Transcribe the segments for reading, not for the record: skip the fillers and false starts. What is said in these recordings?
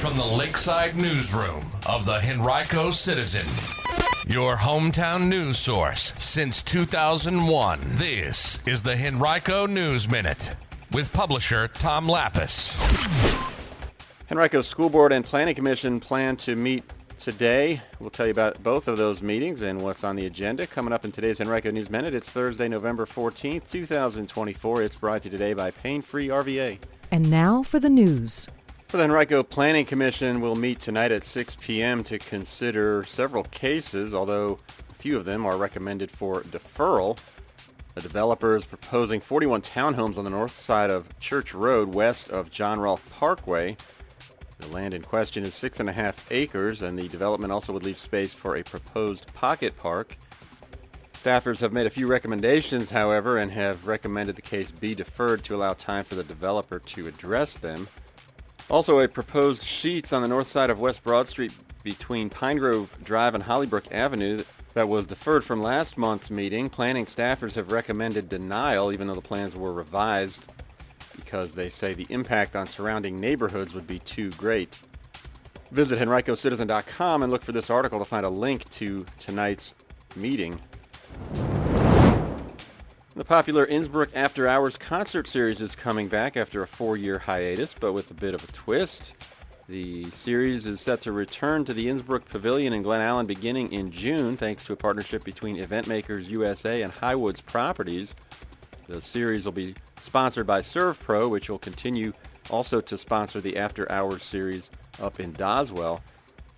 from the Lakeside Newsroom of the Henrico Citizen, your hometown news source since 2001. This is the Henrico News Minute with publisher Tom Lapis. Henrico School Board and Planning Commission plan to meet today. We'll tell you about both of those meetings and what's on the agenda coming up in today's Henrico News Minute. It's Thursday, November 14th, 2024. It's brought to you today by Pain Free RVA. And now for the news. The Henrico Planning Commission will meet tonight at 6 p.m. to consider several cases, although a few of them are recommended for deferral. The developer is proposing 41 townhomes on the north side of Church Road, west of John Rolfe Parkway. The land in question is 6.5 acres, and the development also would leave space for a proposed pocket park. Staffers have made a few recommendations, however, and have recommended the case be deferred to allow time for the developer to address them. Also, a proposed sheets on the north side of West Broad Street between Pine Grove Drive and Hollybrook Avenue that was deferred from last month's meeting. Planning staffers have recommended denial, even though the plans were revised, because they say the impact on surrounding neighborhoods would be too great. Visit henricocitizen.com and look for this article to find a link to tonight's meeting. The popular Innsbrook After Hours concert series is coming back after a 4-year hiatus, but with a bit of a twist. The series is set to return to the Innsbrook Pavilion in Glen Allen beginning in June, thanks to a partnership between Event Makers USA and Highwoods Properties. The series will be sponsored by ServPro, which will continue also to sponsor the After Hours series up in Doswell.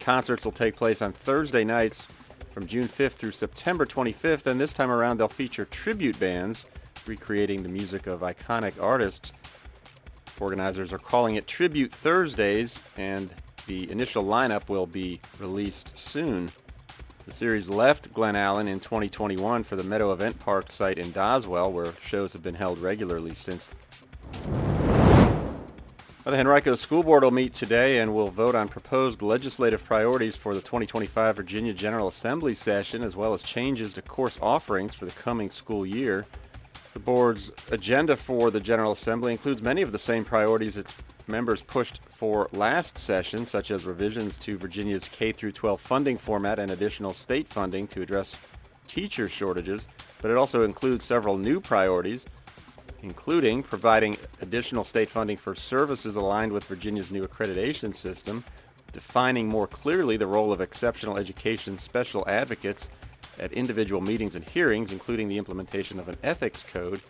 Concerts will take place on Thursday nights from June 5th through September 25th, and this time around they'll feature tribute bands recreating the music of iconic artists. Organizers are calling it Tribute Thursdays, and the initial lineup will be released soon. The series left Glen Allen in 2021 for the Meadow Event Park site in Doswell, where shows have been held regularly since. The Henrico School Board will meet today and will vote on proposed legislative priorities for the 2025 Virginia General Assembly session, as well as changes to course offerings for the coming school year. The board's agenda for the General Assembly includes many of the same priorities its members pushed for last session, such as revisions to Virginia's K-12 funding format and additional state funding to address teacher shortages, but it also includes several new priorities, including providing additional state funding for services aligned with Virginia's new accreditation system, defining more clearly the role of exceptional education special advocates at individual meetings and hearings, including the implementation of an ethics code,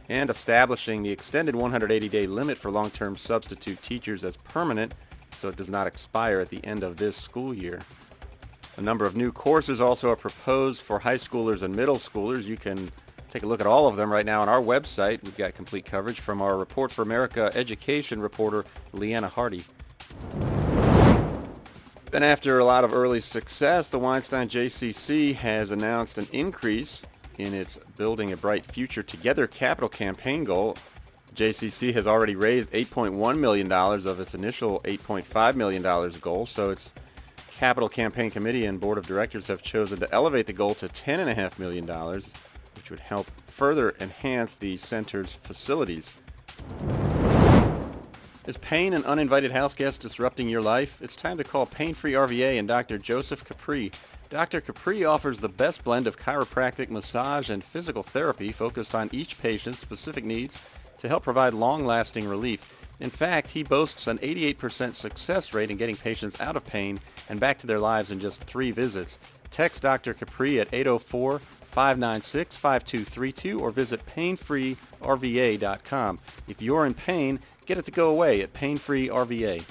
and establishing the extended 180-day limit for long-term substitute teachers as permanent so it does not expire at the end of this school year. A number of new courses also are proposed for high schoolers and middle schoolers. You can take a look at all of them right now on our website. We've got complete coverage from our Report for America education reporter, Leanna Hardy. Then after a lot of early success, the Weinstein JCC has announced an increase in its Building a Bright Future Together capital campaign goal. The JCC has already raised $8.1 million of its initial $8.5 million goal, so its capital campaign committee and board of directors have chosen to elevate the goal to $10.5 million, which would help further enhance the center's facilities. Is pain and uninvited house guests disrupting your life? It's time to call Pain Free RVA and Dr. Joseph Capri. Dr. Capri offers the best blend of chiropractic, massage, and physical therapy focused on each patient's specific needs to help provide long-lasting relief. In fact, he boasts an 88% success rate in getting patients out of pain and back to their lives in just 3 visits. Text Dr. Capri at 804-596-5232 or visit painfreerva.com. If you're in pain, get it to go away at Pain Free RVA.